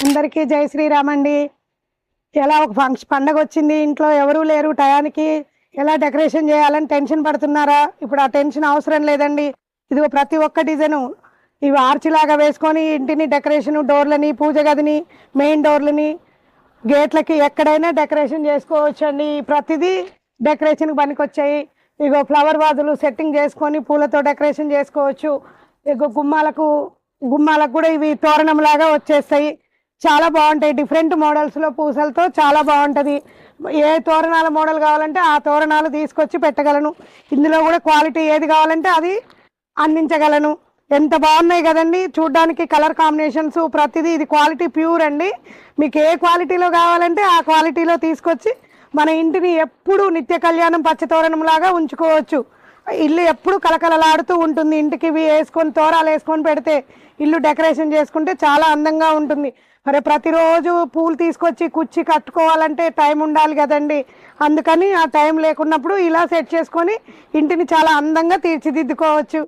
అందరికీ జై శ్రీరామ్ అండి. ఎలా ఒక పండగ వచ్చింది, ఇంట్లో ఎవరూ లేరు, టయానికి ఎలా డెకరేషన్ చేయాలని టెన్షన్ పడుతున్నారా? ఇప్పుడు ఆ టెన్షన్ అవసరం లేదండి. ఇదిగో ప్రతి ఒక్క డిజైను ఇవి ఆర్చ్ లాగా వేసుకొని ఇంటిని డెకరేషన్, డోర్లని, పూజ గదిని, మెయిన్ డోర్లని, గేట్లకి ఎక్కడైనా డెకరేషన్ చేసుకోవచ్చు అండి. ప్రతిదీ డెకరేషన్కి పనికొచ్చాయి. ఇగో ఫ్లవర్ వాజులు సెట్టింగ్ చేసుకొని పూలతో డెకరేషన్ చేసుకోవచ్చు. ఇగో గుమ్మాలకు కూడా ఇవి తోరణం లాగా వచ్చేస్తాయి. చాలా బాగుంటాయి. డిఫరెంట్ మోడల్స్లో పూసలతో చాలా బాగుంటుంది. ఏ తోరణాల మోడల్ కావాలంటే ఆ తోరణాలు తీసుకొచ్చి పెట్టగలను. ఇందులో కూడా క్వాలిటీ ఏది కావాలంటే అది అందించగలను. ఎంత బాగున్నాయి కదండి చూడ్డానికి. కలర్ కాంబినేషన్స్ ప్రతిదీ ఇది క్వాలిటీ ప్యూర్ అండి. మీకు ఏ క్వాలిటీలో కావాలంటే ఆ క్వాలిటీలో తీసుకొచ్చి మన ఇంటిని ఎప్పుడు నిత్య కళ్యాణం పచ్చతోరణం లాగా ఉంచుకోవచ్చు. ఇల్లు ఎప్పుడు కలకలలాడుతూ ఉంటుంది. ఇంటికి ఇవి వేసుకొని తోరాలు వేసుకొని పెడితే ఇల్లు డెకరేషన్ చేసుకుంటే చాలా అందంగా ఉంటుంది. మరి ప్రతిరోజు పూలు తీసుకొచ్చి కుచ్చి కట్టుకోవాలంటే టైం ఉండాలి కదండి. అందుకని ఆ టైం లేకున్నప్పుడు ఇలా సెట్ చేసుకొని ఇంటిని చాలా అందంగా తీర్చిదిద్దుకోవచ్చు.